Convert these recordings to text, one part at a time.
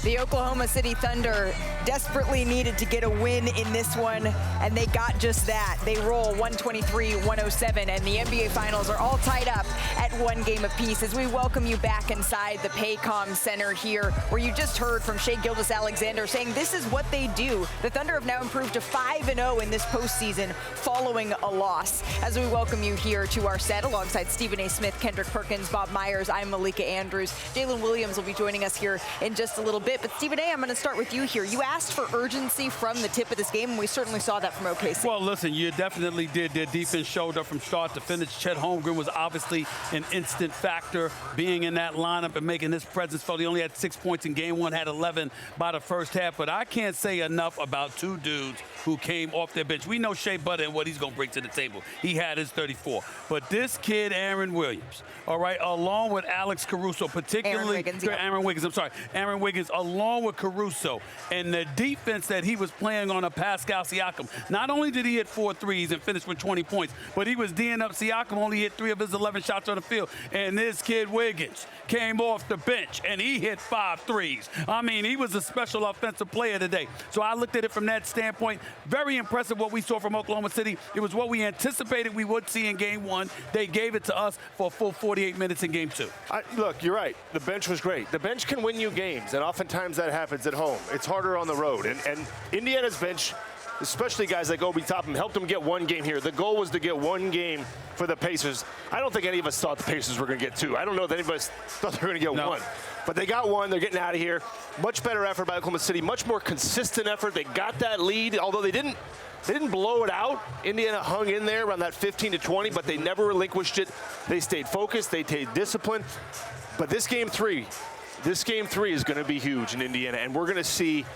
The Oklahoma City Thunder desperately needed to get a win in this one, and they got just that. They roll 123-107, and the NBA Finals are all tied up at one game apiece as we welcome you back inside the Paycom Center here, where you just heard from Shai Gilgeous-Alexander saying this is what they do. The Thunder have now improved to 5-0 in this postseason following a loss. As we welcome you here to our set alongside Stephen A. Smith, Kendrick, Perkins, Bob Myers, I'm Malika Andrews. Jalen Williams will be joining us here in just a little bit. But Stephen A., I'm going to start with you here. You asked for urgency from the tip of this game, and we certainly saw that from OKC. Well, listen, you definitely did. Their defense showed up from start to finish. Chet Holmgren was obviously an instant factor being in that lineup and making his presence felt. He only had 6 points in game one, had 11 by the first half. But I can't say enough about two dudes who came off their bench. We know Shea Butter and what he's going to bring to the table. He had his 34. But this kid, Aaron Williams, all right, along with Alex Caruso, particularly Aaron Wiggins, along with Caruso, and the defense that he was playing on a Pascal Siakam. Not only did he hit 4 threes and finish with 20 points, but he was D'ing up Siakam, only hit 3 of his 11 shots on the field. And this kid Wiggins came off the bench and he hit 5 threes. I mean, he was a special offensive player today. So I looked at it from that standpoint. Very impressive what we saw from Oklahoma City. It was what we anticipated we would see in game one. They gave it to us for a full 48 minutes in game two. Look, you're right. The bench was great. The bench can win you games, and oftentimes that happens at home. It's harder on the road. And Indiana's bench, especially guys like Obi Toppin, helped them get one game here. The goal was to get one game for the Pacers. I don't think any of us thought the Pacers were going to get 2. I don't know if anybody thought they were going to get 1. But they got 1. They're getting out of here. Much better effort by Oklahoma City. Much more consistent effort. They got that lead, although they didn't blow it out. Indiana hung in there around that 15-20, but they never relinquished it. They stayed focused. They stayed disciplined. But this game 3 is going to be huge in Indiana, and we're going to see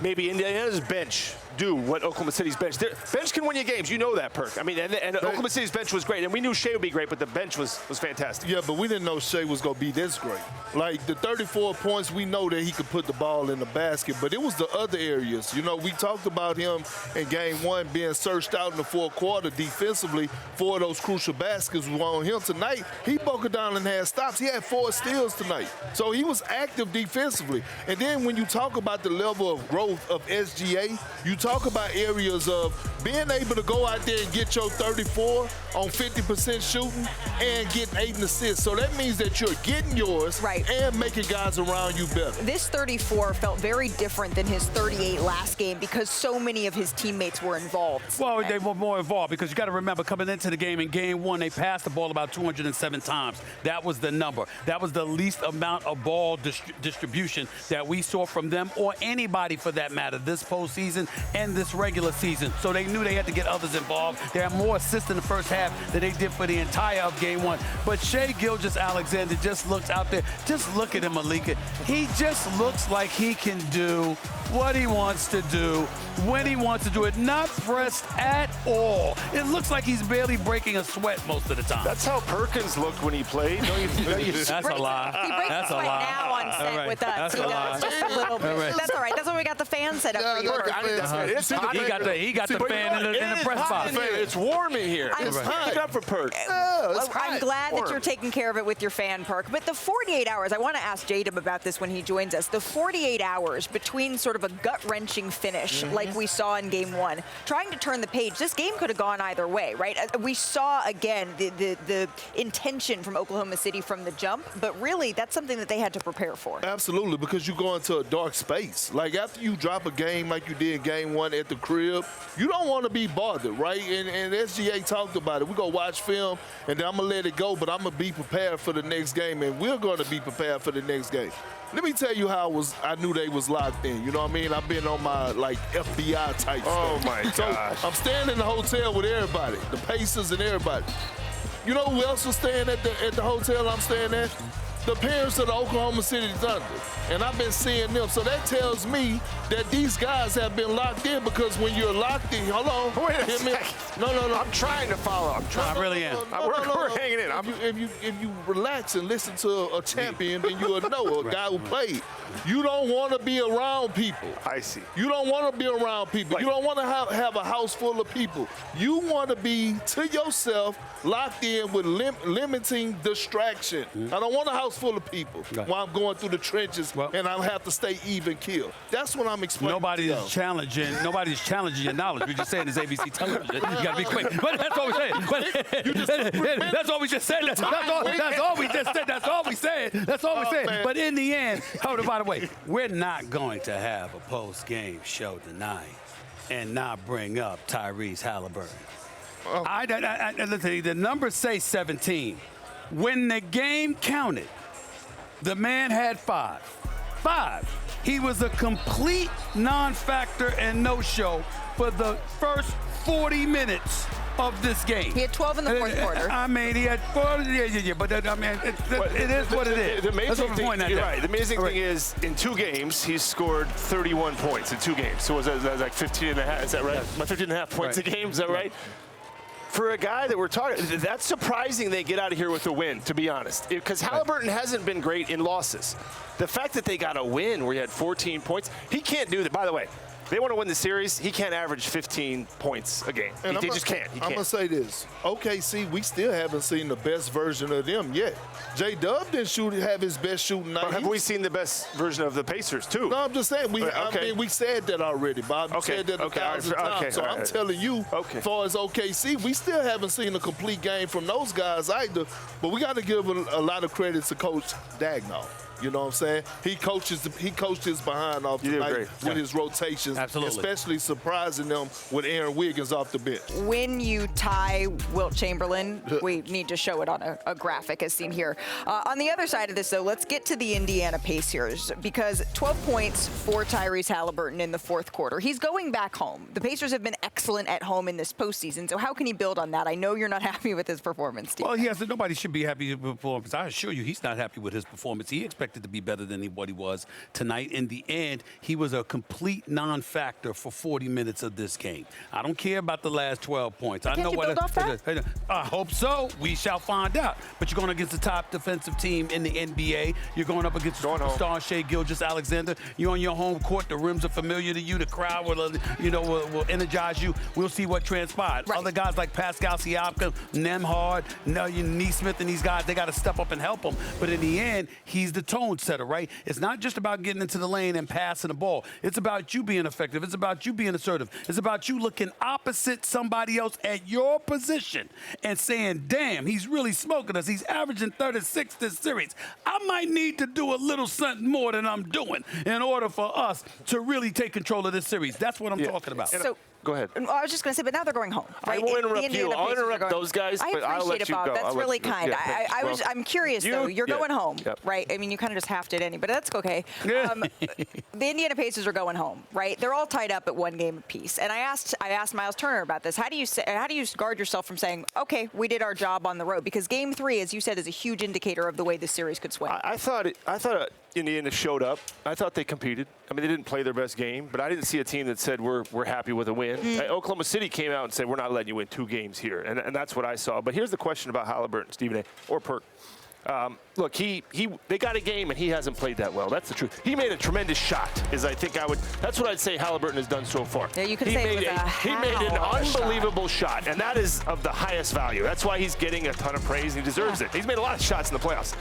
maybe Indiana's bench do what Oklahoma City's bench. Their bench can win you games. You know that, Perk. I mean, and Oklahoma City's bench was great, and we knew Shai would be great, but the bench was fantastic. Yeah, but we didn't know Shai was going to be this great. Like, the 34 points, we know that he could put the ball in the basket, but it was the other areas. You know, we talked about him in game one being searched out in the fourth quarter defensively for those crucial baskets we on him. Tonight, he broke it down and had stops. He had 4 steals tonight. So he was active defensively. And then when you talk about the level of growth of SGA, you talk about areas of being able to go out there and get your 34 on 50% shooting and getting 8 assists. So that means that you're getting yours and making guys around you better. This 34 felt very different than his 38 last game because so many of his teammates were involved. Well, they were more involved because you got to remember, coming into the game, in game one, they passed the ball about 207 times. That was the number. That was the least amount of ball distribution that we saw from them or anybody for that matter this postseason and this regular season. So they knew they had to get others involved. They had more assists in the first half than they did for the entire of game one. But Shai Gilgeous-Alexander just looks out there. Just look at him, Malika. He just looks like he can do what he wants to do when he wants to do it. Not pressed at all. It looks like he's barely breaking a sweat most of the time. That's how Perkins looked when he played. That's a lie. He breaks That's a a sweat lie. now on set with us. That's He a does lie. just a little bit. That's all right. That's why we got the fan set up for you. He got the fan in the press box. It's warm in here. It's hot. Give it up for Perk. I'm glad that you're taking care of it with your fan, Perk. But the 48 hours, I want to ask Jadam about this when he joins us. The 48 hours between sort of a gut-wrenching finish like we saw in game one, trying to turn the page, this game could have gone either way, right? We saw, again, the intention from Oklahoma City from the jump, but really that's something that they had to prepare for. Absolutely, because you go into a dark space. Like, after you drop a game like you did in game one at the crib, you don't want to be bothered, right? And SGA talked about it. We're going to watch film, and then I'm going to let it go, but I'm going to be prepared for the next game, and we're going to be prepared for the next game. Let me tell you how I knew they was locked in. You know what I mean? I've been on my, like, FBI type stuff. Oh, my gosh. So I'm staying in the hotel with everybody, the Pacers and everybody. You know who else was staying at the hotel I'm staying at? The parents of the Oklahoma City Thunder. And I've been seeing them. So that tells me that these guys have been locked in, because when you're locked in, hold on. Wait a second. No. I'm trying to follow. I really am. We're hanging in. If you relax and listen to a champion, then you'll know a guy who played. You don't want to be around people. I see. You don't want to be around people. You don't want to have a house full of people. You want to be to yourself, locked in with limiting distraction. I don't want a house house full of people while I'm going through the trenches and I have to stay even kill. That's what I'm explaining. Nobody's challenging your knowledge. We're just saying it's ABC television. You got to be quick. But that's all we saying. That's all we just said. That's all we just said. That's all we said. That's all we said. But in the end, by the way, we're not going to have a post-game show tonight and not bring up Tyrese Haliburton. Listen, the numbers say 17. When the game counted, the man had 5. 5. He was a complete non-factor and no-show for the first 40 minutes of this game. He had 12 in the fourth quarter. I mean, he had 4. But it is what it is. The amazing thing, you're right. The amazing thing is, in 2 games, he's scored 31 points in 2 games. So was that like 15 and a half? Is that right? My 15 and a half points a game. Is that right? For a guy that we're talking, that's surprising they get out of here with a win, to be honest. Because Haliburton hasn't been great in losses. The fact that they got a win where he had 14 points, he can't do that. By the way, they want to win the series, he can't average 15 points a game. He just can't. I'm going to say this. OKC, we still haven't seen the best version of them yet. J-Dub didn't have his best shooting night. But have we seen the best version of the Pacers, too? No, I'm just saying. I mean, we said that already, Bob. We said that 1,000 times. So I'm telling you, as far as OKC, we still haven't seen a complete game from those guys either. But we got to give a lot of credit to Coach Dagnall. You know what I'm saying? He coached his behind off tonight with his rotations. Absolutely. Especially surprising them with Aaron Wiggins off the bench. When you tie Wilt Chamberlain, we need to show it on a graphic as seen here. On the other side of this, though, let's get to the Indiana Pacers, because 12 points for Tyrese Haliburton in the fourth quarter. He's going back home. The Pacers have been excellent at home in this postseason, so how can he build on that? I know you're not happy with his performance, Steve. Well, nobody should be happy with his performance. I assure you he's not happy with his performance. He expected to be better than what he was tonight. In the end, he was a complete non-factor for 40 minutes of this game. I don't care about the last 12 points. I hope so. We shall find out. But you're going against the top defensive team in the NBA. You're going up against superstar Shai Gilgeous-Alexander. You're on your home court. The rims are familiar to you. The crowd will energize you. We'll see what transpired. Other guys like Pascal Siakam, Nembhard, Neesmith, and these guys, they got to step up and help him. But in the end, he's the tone setter, right? It's not just about getting into the lane and passing the ball. It's about you being effective. It's about you being assertive. It's about you looking opposite somebody else at your position and saying, damn, he's really smoking us. He's averaging 36 this series. I might need to do a little something more than I'm doing in order for us to really take control of this series. That's what I'm talking about. So, go ahead. I was just going to say, but now they're going home. Right? I won't interrupt you. I'll interrupt those guys, but I'll let you go. That's really kind. I'm curious, though. You're going home, right? I mean, you kind of just have to but that's okay. The Indiana Pacers are going home, right? They're all tied up at 1 game apiece. And I asked Miles Turner about this. How do you guard yourself from saying, okay, we did our job on the road? Because Game 3, as you said, is a huge indicator of the way this series could swing. I thought Indiana showed up. I thought they competed. I mean, they didn't play their best game, but I didn't see a team that said we're happy with a win. Oklahoma City came out and said we're not letting you win 2 games here, and that's what I saw. But here's the question about Haliburton, Stephen A. or Perk. Look, they got a game and he hasn't played that well. That's the truth. He made a tremendous shot. That's what I'd say Haliburton has done so far. Yeah, you could say he made an unbelievable shot, and that is of the highest value. That's why he's getting a ton of praise. And he deserves it. He's made a lot of shots in the playoffs.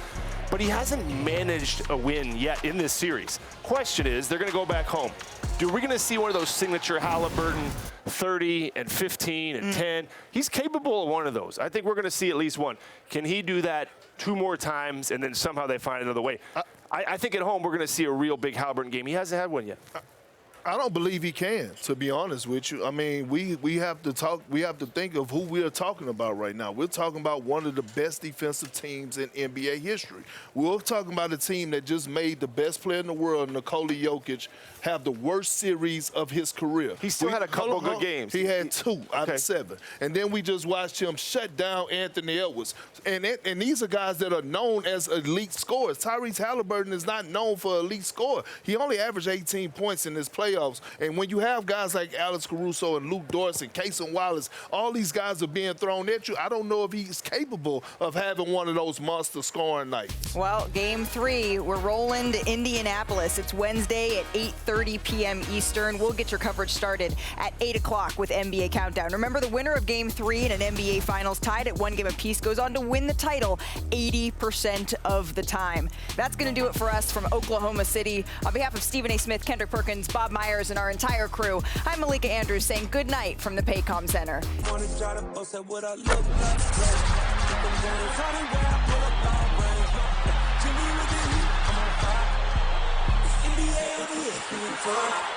But he hasn't managed a win yet in this series. Question is, they're going to go back home. Are we going to see one of those signature Haliburton 30 and 15 and 10? He's capable of one of those. I think we're going to see at least one. Can he do that 2 more times and then somehow they find another way? I think at home we're going to see a real big Haliburton game. He hasn't had one yet. I don't believe he can, to be honest with you. I mean, we have to think of who we are talking about right now. We're talking about one of the best defensive teams in NBA history. We're talking about a team that just made the best player in the world, Nikola Jokic, have the worst series of his career. He still had a couple good games. He had 2 out of 7. And then we just watched him shut down Anthony Edwards. And these are guys that are known as elite scorers. Tyrese Haliburton is not known for elite scorer. He only averaged 18 points in this playoff playoffs. And when you have guys like Alex Caruso and Luke Dorsey, Casey Wallace, all these guys are being thrown at you, I don't know if he's capable of having one of those monster scoring nights. Well, game 3, we're rolling to Indianapolis. It's Wednesday at 8:30 p.m. Eastern. We'll get your coverage started at 8 o'clock with NBA Countdown. Remember, the winner of game 3 in an NBA Finals tied at 1 game apiece goes on to win the title 80% of the time. That's going to do it for us from Oklahoma City. On behalf of Stephen A. Smith, Kendrick Perkins, Bob Myers, and our entire crew, I'm Malika Andrews saying good night from the Paycom Center. NBA